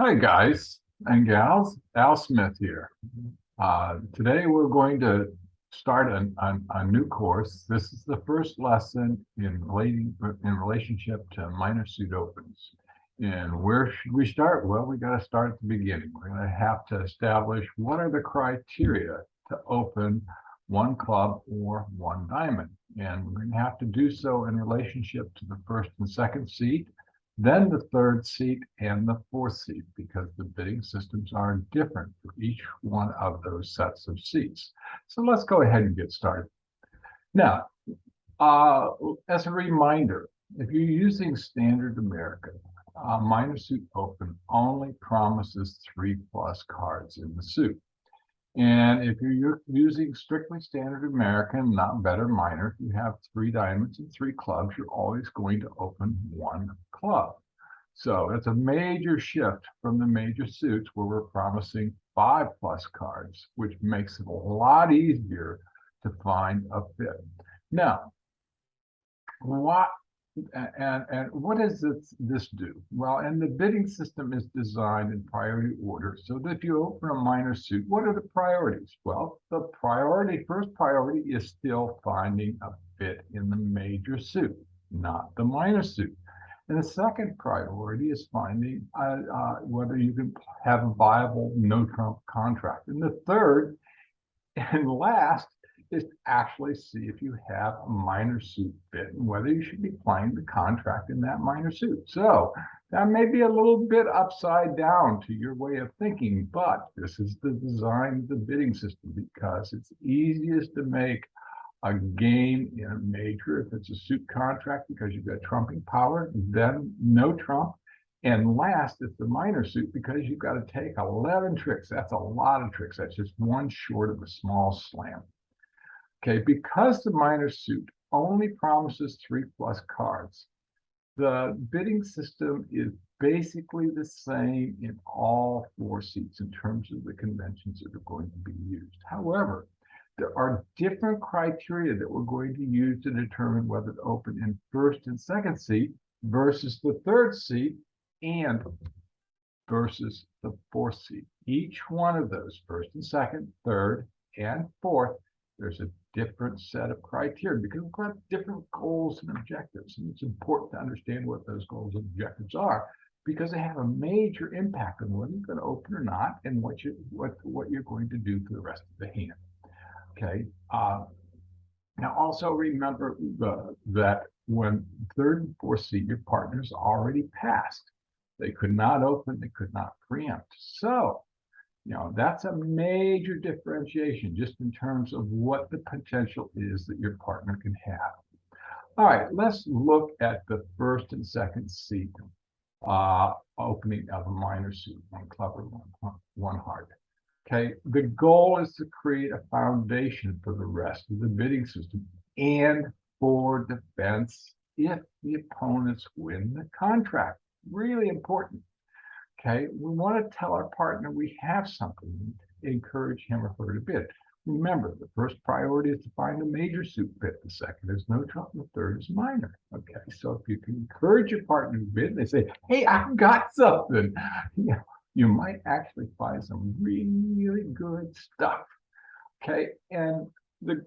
Hi, guys and gals. Al Smith here. Today we're going to start a new course. This is the first lesson in relationship to minor suit opens. And where should we start? Well, we got to start at the beginning. We're going to have to establish what are the criteria to open one club or one diamond. And we're going to have to do so in relationship to the first and second seat, then the third seat and the fourth seat, because the bidding systems are different for each one of those sets of seats. So let's go ahead and get started. Now, as a reminder, if you're using standard American, minor suit open only promises 3+ cards in the suit. And if you're using strictly standard American, not better minor, if you have 3 diamonds and 3 clubs, you're always going to open 1 club. So it's a major shift from the major suits where we're promising 5+ cards, which makes it a lot easier to find a fit. Now, what does this do? Well, and the bidding system is designed in priority order so that if you open a minor suit, what are the priorities? Well, the first priority is still finding a fit in the major suit, not the minor suit. And the second priority is finding whether you can have a viable no-trump contract. And the third and last is to actually see if you have a minor suit fit and whether you should be playing the contract in that minor suit. So that may be a little bit upside down to your way of thinking, but this is the design of the bidding system because it's easiest to make a game in a major if it's a suit contract because you've got trumping power, then no trump. And last, it's the minor suit because you've got to take 11 tricks. That's a lot of tricks. That's just one short of a small slam. Okay, because the minor suit only promises 3+ cards, the bidding system is basically the same in all 4 seats in terms of the conventions that are going to be used. However, there are different criteria that we're going to use to determine whether to open in first and second seat versus the third seat and versus the fourth seat. Each one of those, first and second, third, and fourth, there's a different set of criteria because we've got different goals and objectives. And it's important to understand what those goals and objectives are because they have a major impact on whether you're going to open or not and what you're going to do for the rest of the hand. Okay. Now also remember that when third and fourth seat, your partner's already passed. They could not open, they could not preempt. So, that's a major differentiation just in terms of what the potential is that your partner can have. All right, let's look at the first and second seat opening of a minor suit, 1 club or 1 heart. Okay, the goal is to create a foundation for the rest of the bidding system and for defense if the opponents win the contract. Really important. Okay, we want to tell our partner we have something to encourage him or her to bid. Remember, the first priority is to find a major suit fit. The second is no trump, and the third is minor. Okay, so if you can encourage your partner to bid, they say, hey, I've got something. You might actually find some really good stuff. Okay, and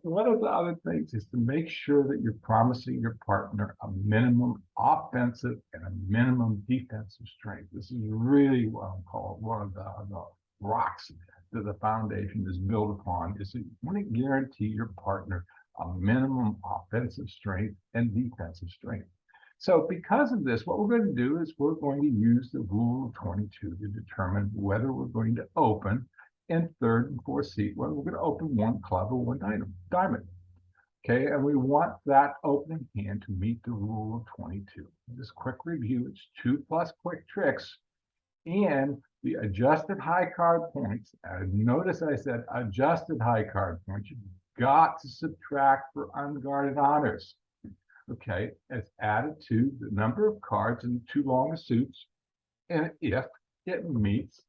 one of the other things is to make sure that you're promising your partner a minimum offensive and a minimum defensive strength. This is really what I'll call one of the rocks that the foundation is built upon, is that you want to guarantee your partner a minimum offensive strength and defensive strength. So because of this, what we're going to do is we're going to use the rule of 22 to determine whether we're going to open in third and fourth seat, whether we're going to open 1 club or 1 diamond. Okay, and we want that opening hand to meet the rule of 22. This quick review, it's 2+ quick tricks and the adjusted high card points. Notice I said adjusted high card points. You've got to subtract for unguarded honors. Okay, it's added to the number of cards in the 2 longest suits, and if it meets,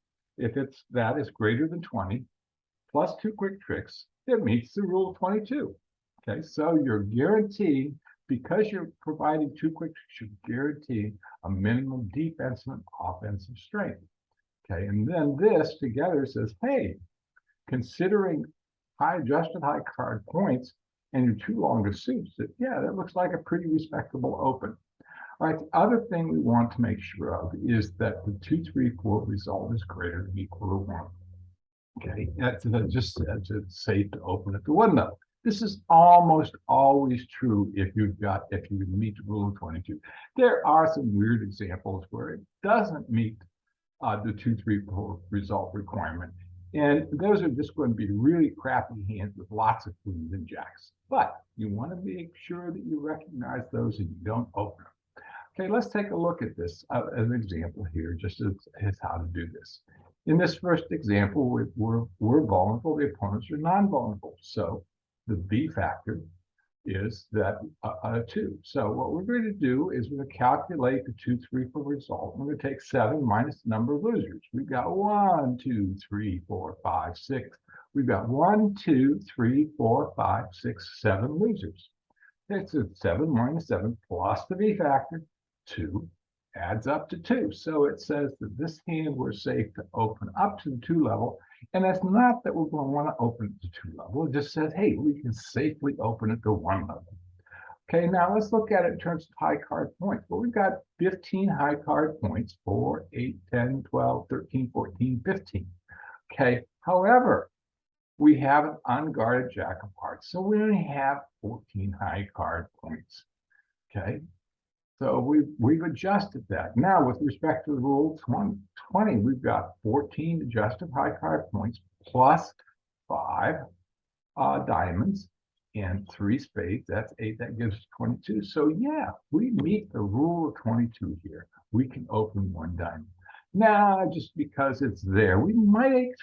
that is greater than 20, plus 2 quick tricks, it meets the rule of 22. Okay, so you're guaranteeing, because you're providing 2 quick tricks, you're guaranteeing a minimum defensive and offensive strength. Okay, and then this together says, hey, considering adjusted high card points and your two longest suits, that looks like a pretty respectable open. All right, the other thing we want to make sure of is that the 2-3-4 result is greater than or equal to 1. Okay, that just says it's safe to open at the 1 level. This is almost always true if you meet the rule of 22. There are some weird examples where it doesn't meet the 2-3-4 result requirement. And those are just going to be really crappy hands with lots of queens and jacks. But you want to make sure that you recognize those and you don't open them. Okay, let's take a look at this as an example here, just as how to do this. In this first example, we're vulnerable, the opponents are non-vulnerable. So the B factor is that 2. So what we're going to do is we're going to calculate the 2-3-4 result. We're going to take 7 minus the number of losers. We've got 1, 2, 3, 4, 5, 6. We've got 1, 2, 3, 4, 5, 6, 7 losers. It's 7 minus 7 plus the B factor, 2, adds up to 2. So it says that this hand we're safe to open up to the 2 level. And that's not that we're going to want to open at the 2 level. It just says, hey, we can safely open at the 1 level. Okay, now let's look at it in terms of high card points. Well, we've got 15 high card points, 4, 8, 10, 12, 13, 14, 15. Okay, however, we have an unguarded jack of hearts, so we only have 14 high card points. Okay, so we've adjusted that. Now, with respect to the rule 20, we've got 14 adjusted high card points plus 5 diamonds and 3 spades. That's 8. That gives us 22. So yeah, we meet the rule of 22 here. We can open 1 diamond. Now, just because it's there, we might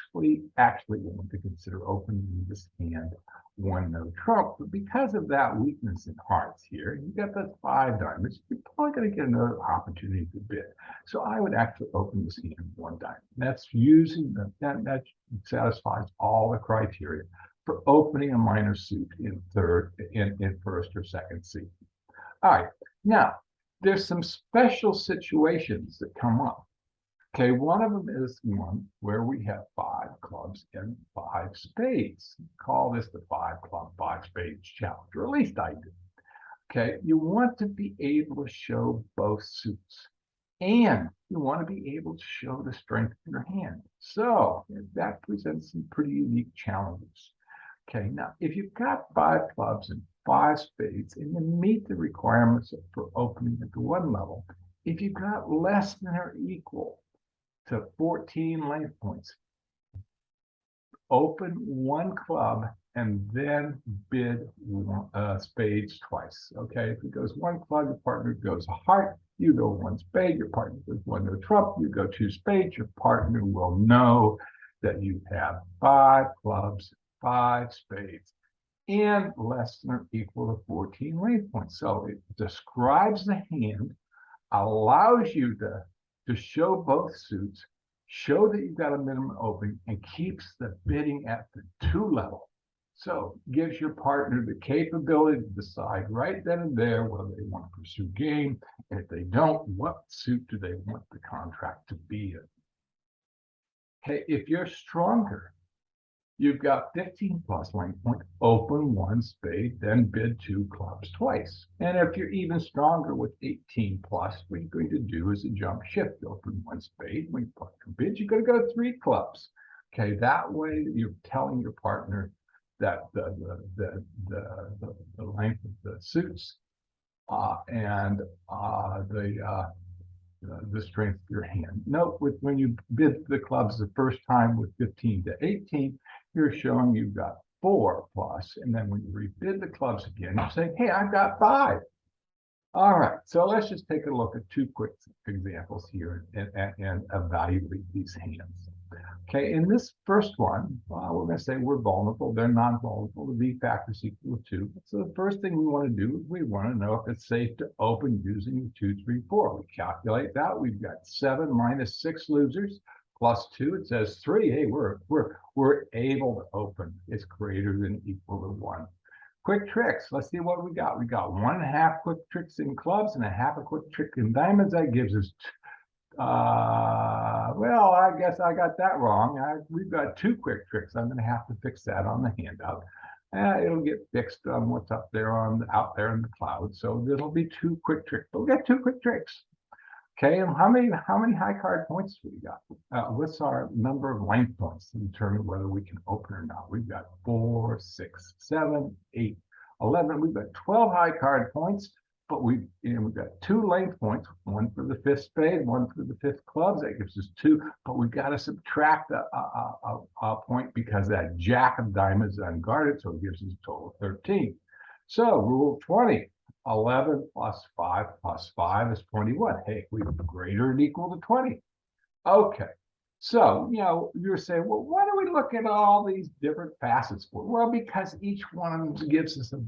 actually want to consider opening this hand 1 no trump. But because of that weakness in hearts here, you got those 5 diamonds, you're probably going to get another opportunity to bid. So I would actually open this hand 1 diamond. That's using that satisfies all the criteria for opening a minor suit in first or second seat. All right, now there's some special situations that come up. Okay, one of them is one where we have 5 clubs and 5 spades. Call this the 5 club, 5 spades challenge, or at least I do. Okay, you want to be able to show both suits, and you want to be able to show the strength of your hand. So that presents some pretty unique challenges. Okay, now if you've got 5 clubs and 5 spades and you meet the requirements for opening at the 1 level, if you've got less than or equal to 14 length points, open 1 club and then bid spades twice. Okay, if it goes 1 club, your partner goes a heart, you go 1 spade, your partner goes 1 no trump, you go 2 spades, your partner will know that you have 5 clubs, 5 spades, and less than or equal to 14 length points. So it describes the hand, allows you to show both suits, show that you've got a minimum opening, and keeps the bidding at the 2 level. So gives your partner the capability to decide right then and there whether they want to pursue game, and if they don't, what suit do they want the contract to be in. Okay, if you're stronger, you've got 15 plus length point, open 1 spade, then bid 2 clubs twice. And if you're even stronger with 18 plus, what you're going to do is a jump shift, open 1 spade, when you partner bids, you're going to go 3 clubs. Okay, that way you're telling your partner that the length of the suits and the strength of your hand. Note when you bid the clubs the first time with 15 to 18, you're showing you've got 4 plus, and then when you rebid the clubs again, you're saying, hey, I've got 5. All right, so let's just take a look at 2 quick examples here and evaluate these hands. Okay, in this first one, we're going to say we're vulnerable. They're non-vulnerable. The V factor is equal to 2. So the first thing we want to do is we want to know if it's safe to open using the 2, 3, 4. We calculate that. We've got 7 minus 6 losers plus 2. It says 3. Hey, we're able to open. It's greater than or equal to 1. Quick tricks. Let's see what we got. We got 1.5 quick tricks in clubs and 1/2 a quick trick in diamonds. That gives us Well, I guess I got that wrong. We've got two quick tricks. I'm going to have to fix that on the handout. It'll get fixed on what's up there out there in the cloud. So there'll be two quick tricks. We'll get two quick tricks. Okay, and how many high card points do we got? What's our number of length points to determine whether we can open or not? We've got 4, 6, 7, 8, 11. We've got 12 high card points, but we've got 2 length points, one for the 5th spade, one for the 5th clubs. That gives us 2, but we've got to subtract a point because that jack of diamonds is unguarded, so it gives us a total of 13. So rule 20. 11 plus 5 plus 5 is 21. Hey, we're greater than equal to 20. Okay. So, you're saying, well, why do we look at all these different facets for? Well, because each one of them gives us a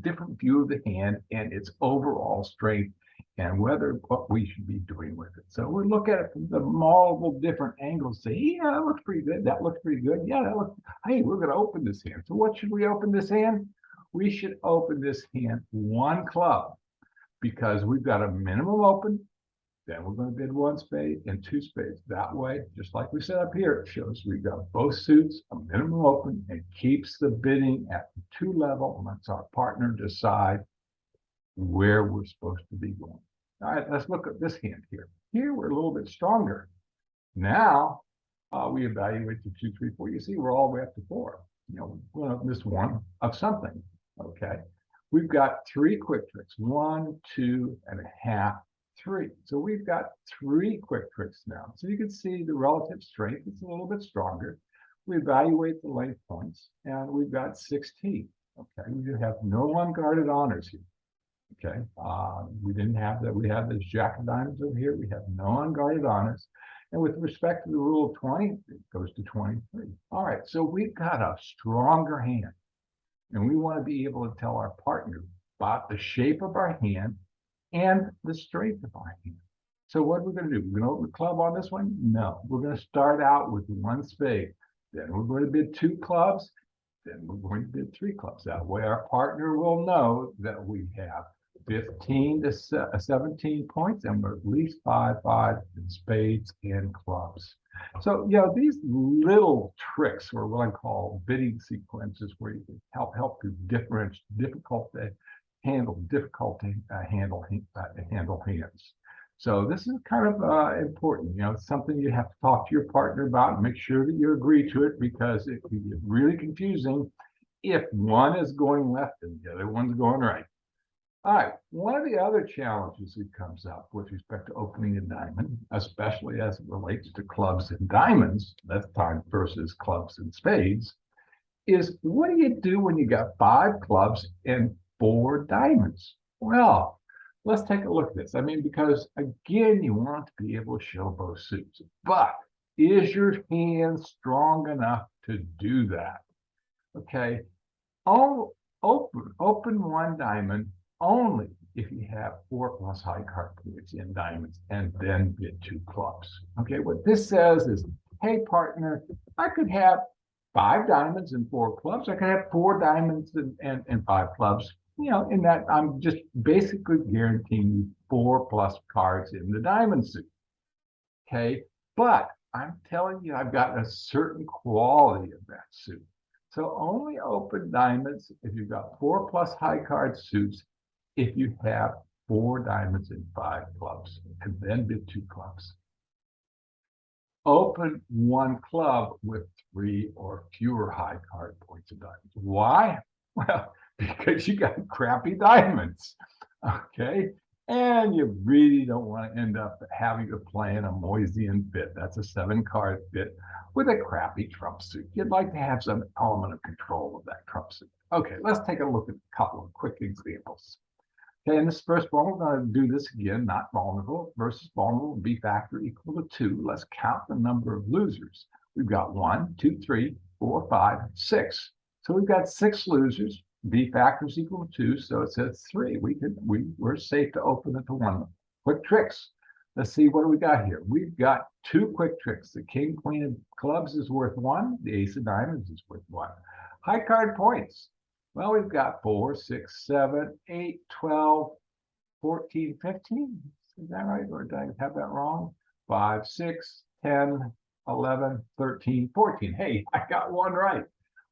different view of the hand and its overall strength and what we should be doing with it. So we look at it from the multiple different angles, say, yeah, that looks pretty good. That looks pretty good. Yeah, that looks, hey, we're going to open this hand. So what should we open this hand? We should open this hand 1 club because we've got a minimum open. Then we're going to bid 1 spade and 2 spades. That way, just like we said up here, it shows we've got both suits, a minimum open, and keeps the bidding at the 2 level and lets our partner decide where we're supposed to be going. All right, let's look at this hand here. Here, we're a little bit stronger. Now, we evaluate the 2, 3, 4. You see, we're all the way up to 4. We're going to miss one of something. Okay, we've got 3 quick tricks, 1, 2 and a half, 3. So we've got 3 quick tricks now. So you can see the relative strength is a little bit stronger. We evaluate the length points, and we've got 16. Okay, we have no unguarded honors here. Okay, we didn't have that. We have this jack of diamonds over here. We have no unguarded honors. And with respect to the rule of 20, it goes to 23. All right, so we've got a stronger hand. And we want to be able to tell our partner about the shape of our hand and the strength of our hand. So what we're going to do, we're going to open the club on this one? No, we're going to start out with 1 spade. Then we're going to bid 2 clubs. Then we're going to bid 3 clubs. That way our partner will know that we have 15 to 17 points and we're at least 5 in spades and clubs. So, these little tricks, or what I call bidding sequences, where you can help you handle hands. So this is kind of important. It's something you have to talk to your partner about and make sure that you agree to it, because it can get really confusing if one is going left and the other one's going right. All right, one of the other challenges that comes up with respect to opening a diamond, especially as it relates to clubs and diamonds, left time versus clubs and spades, is what do you do when you got 5 clubs and 4 diamonds? Well, let's take a look at this. Because again, you want to be able to show both suits, but is your hand strong enough to do that? Okay, open 1 diamond only if you have 4 plus high card points in diamonds, and then bid 2 clubs. Okay, what this says is, hey partner, I could have 5 diamonds and 4 clubs. I could have 4 diamonds and 5 clubs. In that I'm just basically guaranteeing you 4 plus cards in the diamond suit. Okay, but I'm telling you, I've got a certain quality of that suit. So only open diamonds if you've got 4 plus high card suits, if you have 4 diamonds and 5 clubs, and then bid 2 clubs. Open 1 club with 3 or fewer high card points of diamonds. Why? Well, because you got crappy diamonds, okay? And you really don't want to end up having to play in a Moisian bit. That's a 7-card bit with a crappy trump suit. You'd like to have some element of control of that trump suit. Okay, let's take a look at a couple of quick examples. Okay, in this first one, we're going to do this again, not vulnerable versus vulnerable, B factor equal to 2. Let's count the number of losers. We've got 1, 2, 3, 4, 5, 6. So we've got 6 losers. B factor is equal to 2, so it says 3. We're safe to open it to 1. Quick tricks. Let's see, what do we got here? We've got 2 quick tricks. The king, queen of clubs is worth 1. The ace of diamonds is worth 1. High card points. Well, we've got 4, 6, 7, 8, 12, 14, 15. Is that right? Or did I have that wrong? 5, 6, 10, 11, 13, 14. Hey, I got one right.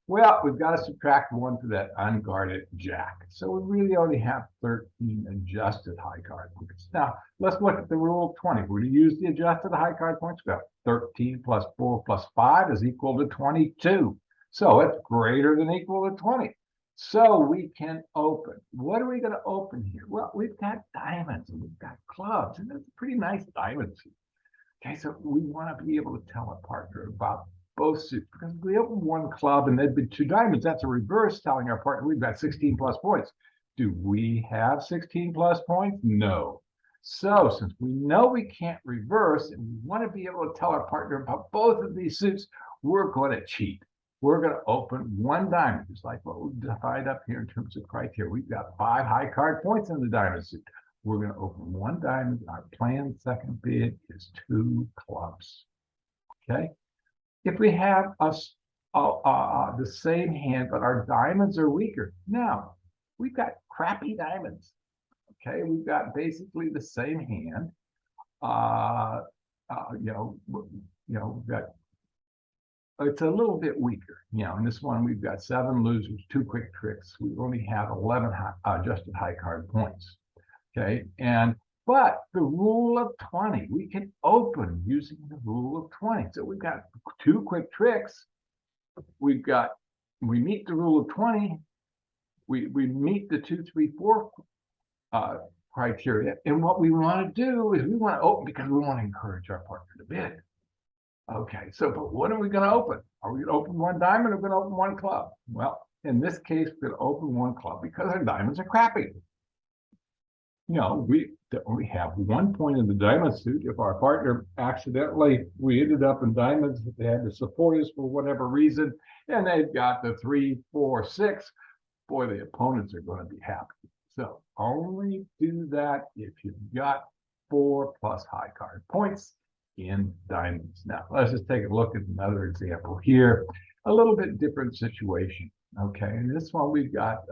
Well, we've got to subtract 1 for that unguarded jack. So we really only have 13 adjusted high card points. Now, let's look at the rule of 20. We're going to use the adjusted high card points. We have 13 plus 4 plus 5 is equal to 22. So it's greater than equal to 20. So we can open. What are we going to open here? Well, we've got diamonds and we've got clubs, and that's a pretty nice diamond suit. Okay, so we want to be able to tell our partner about both suits, because if we open 1 club and there'd be 2 diamonds, that's a reverse telling our partner we've got 16 plus points. Do we have 16 plus points? No. So since we know we can't reverse and we want to be able to tell our partner about both of these suits, we're going to cheat. We're going to open 1 diamond, just like what we've defined up here in terms of criteria. We've got 5 high card points in the diamond suit. We're going to open 1 diamond. Our planned second bid is 2 clubs. Okay. If we have the same hand, but our diamonds are weaker, now we've got crappy diamonds. Okay, we've got basically the same hand. We've got, it's a little bit weaker. In this one we've got 7 losers, 2 quick tricks. We only have 11 adjusted high card points. Okay, but the rule of 20, we can open using the rule of 20. So we've got 2 quick tricks. We meet the rule of 20. We meet the 2, 3, 4 criteria. And what we want to do is we want to open because we want to encourage our partner to bid. Okay, so but what are we going to open? Are we going to open 1 diamond or are we going to open 1 club? Well, in this case, we're going to open 1 club because our diamonds are crappy. We only have 1 point in the diamond suit. If our partner accidentally, we ended up in diamonds, they had to support us for whatever reason, and they've got the 3, 4, 6, boy, the opponents are going to be happy. So only do that if you've got 4 plus high card points in diamonds. Now, let's just take a look at another example here. A little bit different situation. Okay, in this one we've got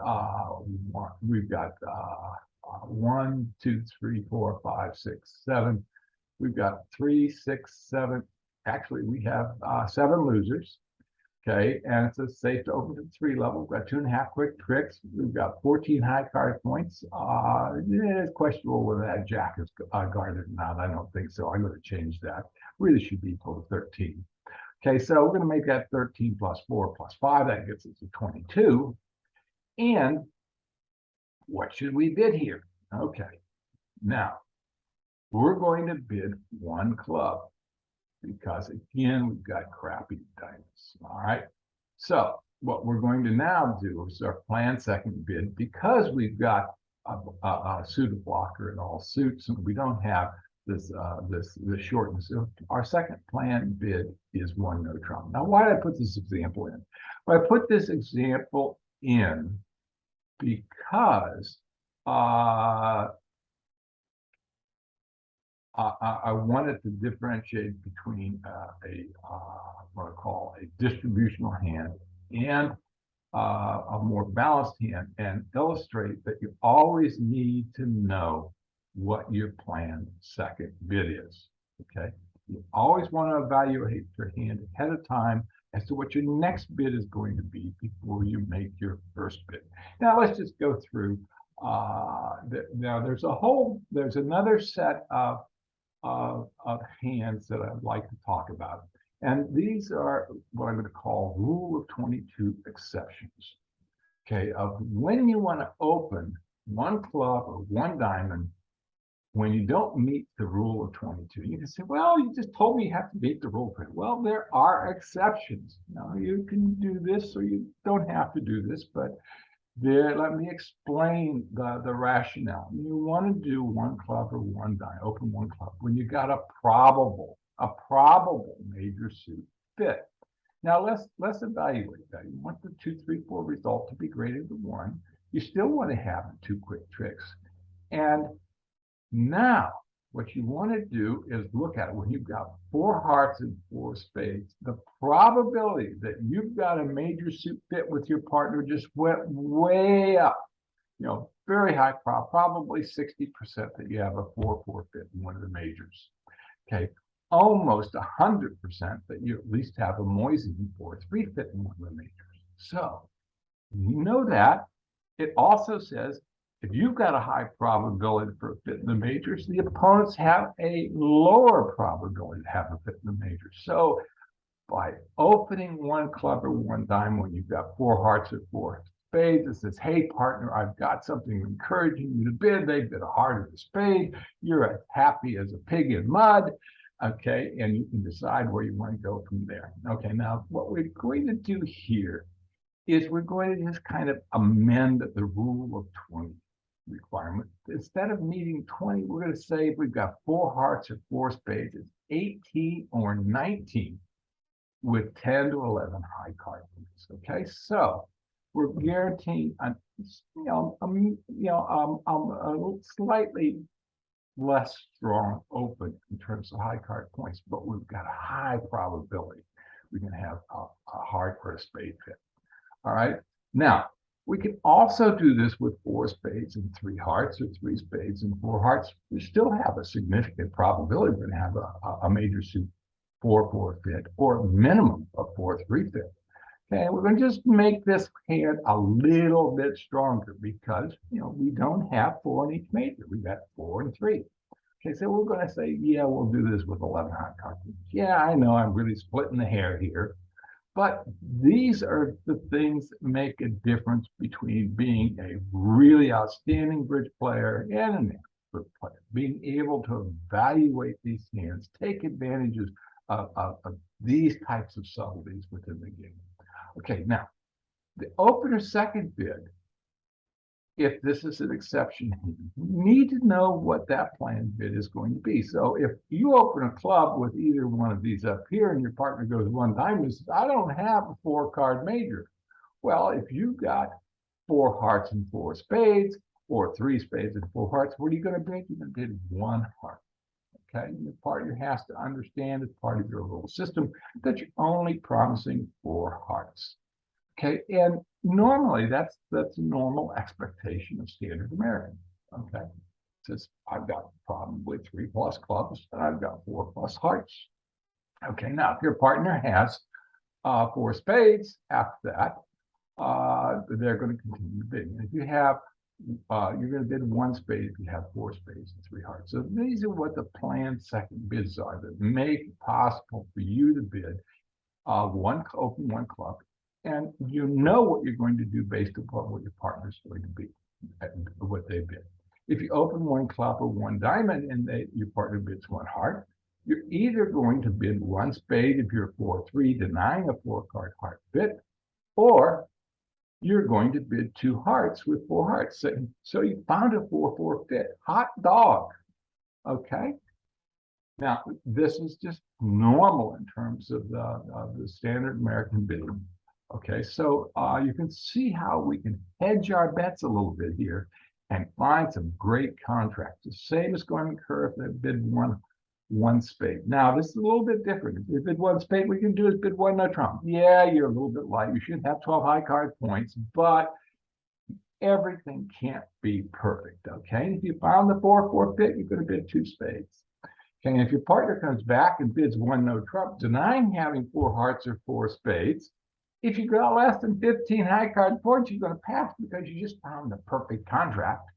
1, 2, 3, 4, 5, 6, 7. We've got 3, 6, 7. Actually, we have 7 losers. Okay, and it's safe to open to 3 level. We've got 2.5 quick tricks. We've got 14 high card points. It's questionable whether that jack is guarded or not. I don't think so. I'm going to change that. Really should be equal to 13. Okay, so we're going to make that 13 plus 4 plus 5. That gets us to 22. And what should we bid here? Okay, now we're going to bid 1 club because again, we've got crappy diamonds. All right, so what we're going to now do is our planned second bid, because we've got a suited blocker in all suits and we don't have this shortness. Our second planned bid is 1 no trump. Now, why did I put this example in? Well, I put this example in because I wanted to differentiate between what I call a distributional hand and a more balanced hand, and illustrate that you always need to know what your planned second bid is. Okay, you always want to evaluate your hand ahead of time as to what your next bid is going to be before you make your first bid. Now let's just go through. Now there's another set of hands that I'd like to talk about, and these are what I'm going to call rule of 22 exceptions. Okay, of when you want to open 1 club or 1 diamond when you don't meet the rule of 22. You can say, well, you just told me you have to meet the rule. Well, there are exceptions. Now, you can do this or you don't have to do this, but let me explain the rationale. You want to do 1 club or 1 diamond, open 1 club, when you got a probable major suit fit. Now, let's evaluate that. You want the 2, 3, 4 result to be greater than 1. You still want to have 2 quick tricks. And now, what you want to do is look at it when you've got 4 hearts and 4 spades. The probability that you've got a major suit fit with your partner just went way up. Very high, probably 60% that you have a 4-4 fit in one of the majors. Okay, almost 100% that you at least have a Moisey 4-3 fit in one of the majors. So you know that. It also says if you've got a high probability for a fit in the majors, the opponents have a lower probability to have a fit in the majors. So by opening one club or one diamond when you've got four hearts or four spades, it says, hey, partner, I've got something encouraging you to bid. They bid a heart or a spade. You're as happy as a pig in mud. Okay, and you can decide where you want to go from there. Okay, now what we're going to do here is we're going to just kind of amend the rule of 20 requirement. Instead of needing 20, we're going to say if we've got four hearts or four spades, it's 18 or 19 with 10 to 11 high card points. Okay, so we're guaranteeing a slightly less strong open in terms of high card points, but we've got a high probability we can have a heart or a spade fit. All right. Now, we can also do this with four spades and three hearts, or three spades and four hearts. We still have a significant probability we're going to have a major suit 4-4 fit, or a minimum of 4-3 fit. Okay, we're going to just make this hand a little bit stronger because, we don't have four in each major. We've got 4 and 3. Okay, so we're going to say, yeah, we'll do this with 11 high card points. Yeah, I know I'm really splitting the hair here. But these are the things that make a difference between being a really outstanding bridge player and an average bridge player. Being able to evaluate these hands, take advantages of these types of subtleties within the game. Okay, now, the opener second bid, if this is an exception, you need to know what that planned bid is going to be. So if you open a club with either one of these up here and your partner goes one diamond and says, I don't have a 4-card major. Well, if you've got 4 hearts and 4 spades, or 3 spades and 4 hearts, what are you going to bid? You're going to bid 1 heart. Okay, your partner has to understand as part of your little system that you're only promising 4 hearts. Okay, and normally that's a normal expectation of standard American. Okay, it says I've got probably 3+ clubs and I've got 4+ hearts. Okay, now if your partner has 4 spades after that, they're going to continue bidding. If you have, you're going to bid 1 spade if you have 4 spades and 3 hearts. So these are what the planned second bids are that make it possible for you to bid open 1 club. And you know what you're going to do based upon what your partner is going to be, what they bid. If you open 1 club or 1 diamond and your partner bids 1 heart, you're either going to bid 1 spade if you're 4-3, denying a 4-card heart bid, or you're going to bid 2 hearts with 4 hearts. So you found a 4-4 fit. Hot dog. Okay. Now, this is just normal in terms of the standard American bidding. Okay, so you can see how we can hedge our bets a little bit here and find some great contracts. The same is going to occur if they bid one spade. Now, this is a little bit different. If you bid 1 spade, we can do is bid 1 no trump. Yeah, you're a little bit light. You should have 12 high card points, but everything can't be perfect. Okay, if you found the 4-4 fit, you're going to bid 2 spades. Okay, and if your partner comes back and bids 1 no trump, denying having 4 hearts or 4 spades, if you got less than 15 high card points, you're going to pass because you just found the perfect contract.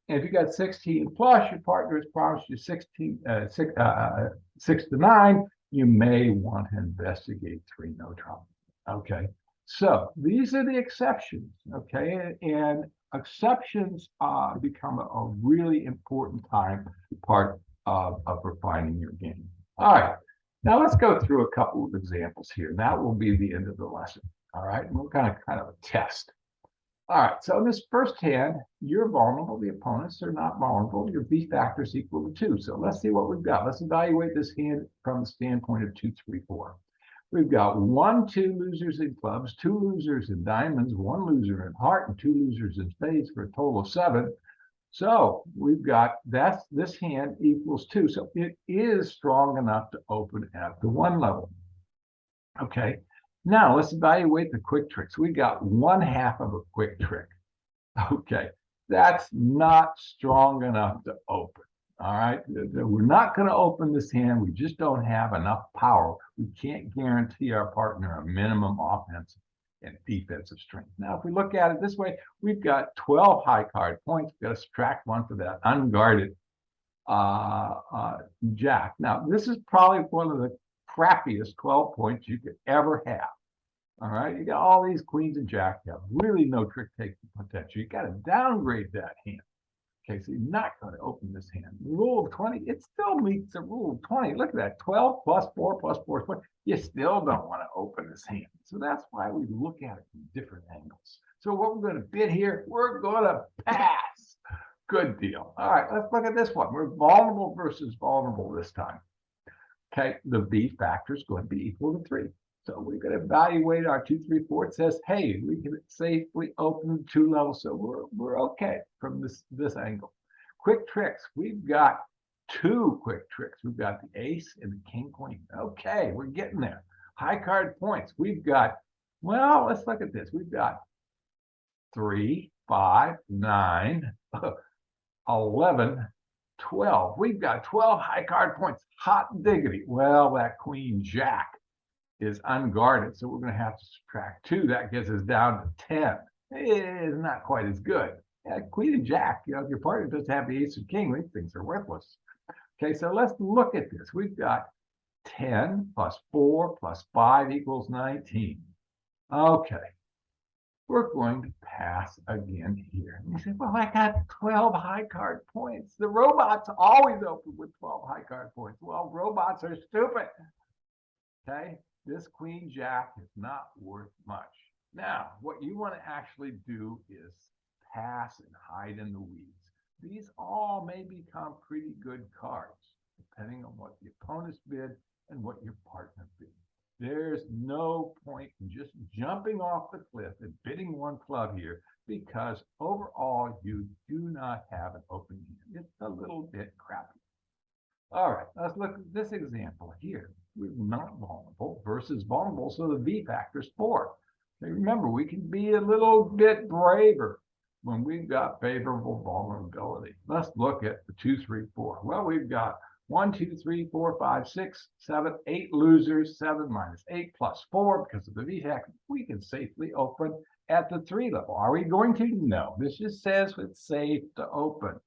And if you got 16 plus, your partner has promised you 6 to 9, you may want to investigate 3 no trump. Okay, so these are the exceptions. Okay, and exceptions become a really important part of refining your game. All right. Now let's go through a couple of examples here. That will be the end of the lesson. All right, and we'll kind of a test. All right, so in this first hand, you're vulnerable. The opponents are not vulnerable. Your B factor is equal to 2. So let's see what we've got. Let's evaluate this hand from the standpoint of 2, 3, 4. We've got 1, 2 losers in clubs, 2 losers in diamonds, 1 loser in heart, and 2 losers in spades for a total of 7. So we've got this hand equals 2. So it is strong enough to open at the 1 level. Okay. Now let's evaluate the quick tricks. We got 1/2 of a quick trick. Okay. That's not strong enough to open. All right, we're not going to open this hand. We just don't have enough power. We can't guarantee our partner a minimum offensive and defensive strength. Now, if we look at it this way, we've got 12 high card points. We've got to subtract one for that unguarded jack. Now, this is probably one of the crappiest 12 points you could ever have. All right, you got all these queens and jacks. You have really no trick taking potential. You got to downgrade that hand. Okay, so you're not going to open this hand. The rule of 20, it still meets the rule of 20. Look at that, 12 plus 4 plus 4 is 20. You still don't want to open this hand. So that's why we look at it from different angles. So what we're going to bid here, we're going to pass. Good deal. All right, let's look at this one. We're vulnerable versus vulnerable this time. Okay, the V factor is going to be equal to 3. So we're going to evaluate our 2, 3, 4. It says, hey, we can safely open 2 levels. So we're okay from this angle. Quick tricks. We've got 2 quick tricks. We've got the ace and the king queen. Okay, we're getting there. High card points. We've got, well, let's look at this. We've got 3, 5, 9, 11, 12. We've got 12 high card points. Hot diggity. Well, that queen jack is unguarded, so we're going to have to subtract 2. That gets us down to 10. It is not quite as good. Yeah, queen and jack, if your partner doesn't have the ace and king, these things are worthless. Okay, so let's look at this. We've got 10 plus 4 plus 5 equals 19. Okay, we're going to pass again here. And you say, well, I got 12 high card points. The robots always open with 12 high card points. Well, robots are stupid. Okay, this queen jack is not worth much. Now, what you want to actually do is pass and hide in the weeds. These all may become pretty good cards, depending on what the opponent's bid and what your partner bid. There's no point in just jumping off the cliff and bidding 1 club here, because overall you do not have an open hand. It's a little bit crappy. All right, let's look at this example here. We're not vulnerable versus vulnerable, so the V factor is 4. Now remember, we can be a little bit braver when we've got favorable vulnerability. Let's look at the 2, 3, 4. Well, we've got 1, 2, 3, 4, 5, 6, 7, 8 losers. 7 minus 8 plus 4 because of the V factor. We can safely open at the 3 level. Are we going to? No. This just says it's safe to open.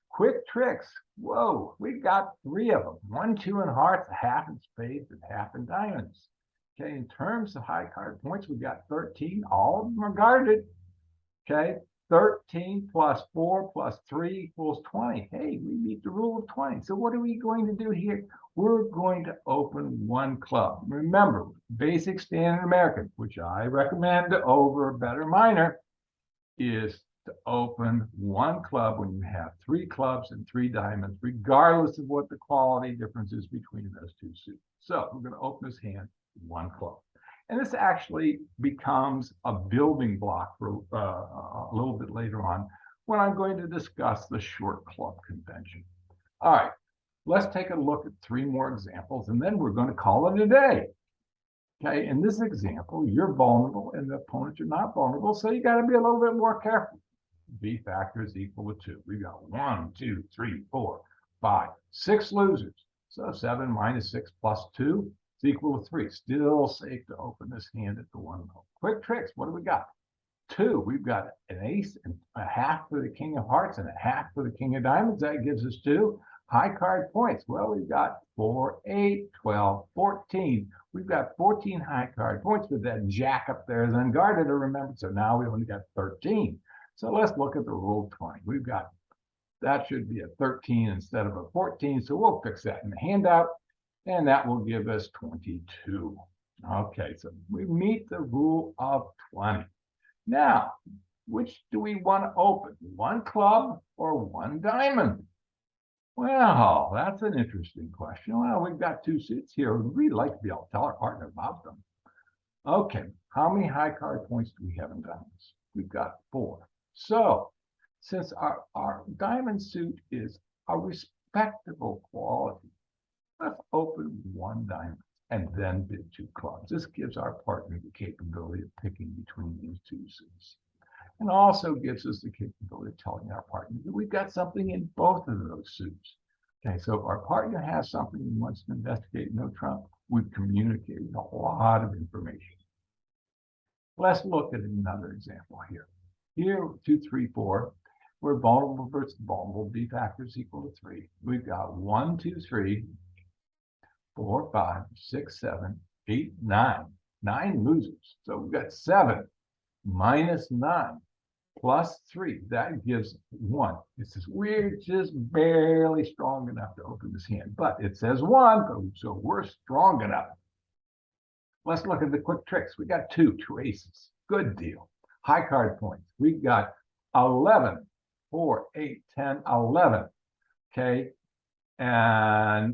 Quick tricks. Whoa, we've got 3 of them. 1, 2 in hearts, a half in spades, and half in diamonds. Okay, in terms of high card points, we've got 13. All of them are guarded. Okay, 13 plus 4 plus 3 equals 20. Hey, we meet the rule of 20. So what are we going to do here? We're going to open 1 club. Remember, basic standard American, which I recommend over a better minor, is to open 1 club when you have 3 clubs and 3 diamonds, regardless of what the quality difference is between those 2 suits. So we're going to open this hand 1 club. And this actually becomes a building block for a little bit later on when I'm going to discuss the short club convention. All right, let's take a look at 3 more examples, and then we're going to call it a day. Okay, in this example, you're vulnerable and the opponents are not vulnerable, so you got to be a little bit more careful. V factor is equal to 2. We got 1, 2, 3, 4, 5, 6 losers. So 7 minus 6 plus 2 is equal to 3. Still safe to open this hand at the 1 level. Quick tricks. What do we got? 2. We've got an ace and a half for the king of hearts and a half for the king of diamonds. That gives us 2 high card points. Well, we've got 4, 8, 12, 14. We've got 14 high card points, but that jack up there is unguarded, remember. So now we only got 13. So let's look at the rule of 20. We've got, that should be a 13 instead of a 14. So we'll fix that in the handout, and that will give us 22. Okay, so we meet the rule of 20. Now, which do we want to open? 1 club or 1 diamond? Well, that's an interesting question. Well, we've got 2 suits here. We'd like to be able to tell our partner about them. Okay, how many high card points do we have in diamonds? We've got 4. So, since our diamond suit is a respectable quality, let's open 1 diamond and then bid 2 clubs. This gives our partner the capability of picking between these 2 suits, and also gives us the capability of telling our partner that we've got something in both of those suits. Okay, so if our partner has something he wants to investigate, no trump, we've communicated a lot of information. Let's look at another example here. Here, 2, 3, 4, we're vulnerable versus vulnerable. B factors equal to 3. We've got 1, 2, 3, 4, 5, 6, 7, 8, 9. 9 losers. So we've got 7 minus 9 plus 3. That gives 1. It says we're just barely strong enough to open this hand, but it says 1, so we're strong enough. Let's look at the quick tricks. We got 2 aces. Good deal. High card points. We've got 11, 4, 8, 10, 11. Okay. And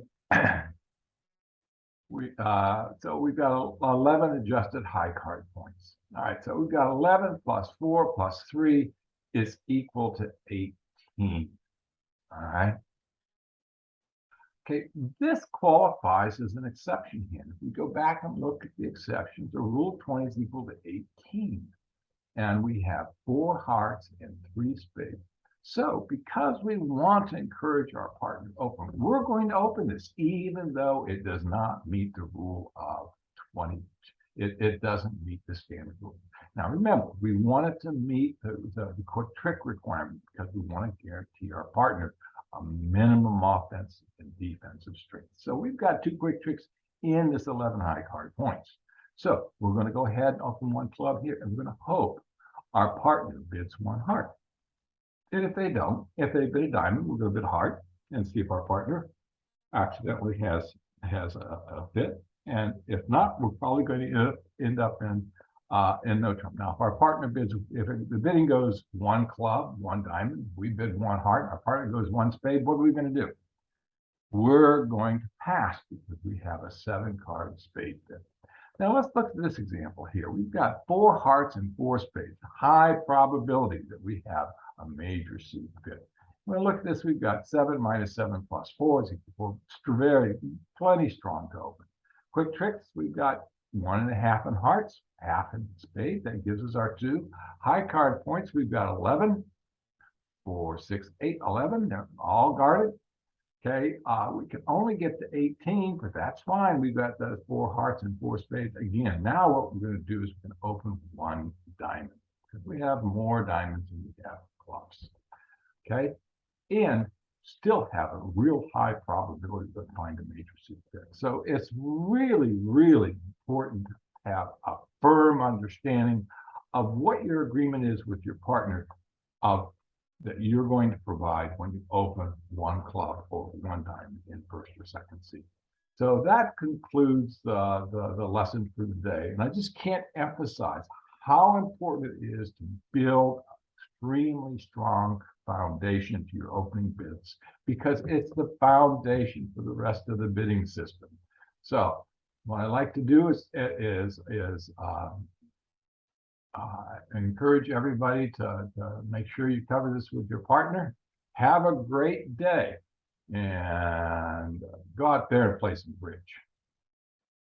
so we've got 11 adjusted high card points. All right. So we've got 11 plus 4 plus 3 is equal to 18. All right. Okay, this qualifies as an exception hand. If we go back and look at the exceptions, the rule of 20 is equal to 18. And we have 4 hearts and 3 spades. So because we want to encourage our partner to open, we're going to open this, even though it does not meet the rule of 20. It doesn't meet the standard rule. Now remember, we want it to meet the quick trick requirement because we want to guarantee our partner a minimum offensive and defensive strength. So we've got 2 quick tricks in this 11 high card points. So we're going to go ahead and open 1 club here, and we're going to hope our partner bids 1 heart. And if they don't, if they bid a diamond, we'll go bid a heart and see if our partner accidentally has a bid. And if not, we're probably going to end up in no trump. Now, if our partner bids, if the bidding goes 1 club, 1 diamond, we bid 1 heart, our partner goes 1 spade, what are we going to do? We're going to pass because we have a 7-card spade bid. Now let's look at this example here. We've got 4 hearts and 4 spades. High probability that we have a major suit bid. When we look at this, we've got 7 minus 7 plus 4 is equal to plenty strong to open. Quick tricks, we've got 1.5 in hearts, half in spade. That gives us our 2. High card points, we've got 11, 4, 6, 8, 11. They're all guarded. Okay, we can only get to 18, but that's fine. We've got those 4 hearts and 4 spades. Again, now what we're going to do is we're going to open 1 diamond because we have more diamonds than we have clubs. Okay, and still have a real high probability to find a major suit bid. So it's really, really important to have a firm understanding of what your agreement is with your partner of that you're going to provide when you open 1 club or 1 diamond in first or second seat. So that concludes the lesson for the day. And I just can't emphasize how important it is to build extremely strong foundation to your opening bids because it's the foundation for the rest of the bidding system. So what I like to do is encourage everybody to make sure you cover this with your partner. Have a great day and go out there and play some bridge.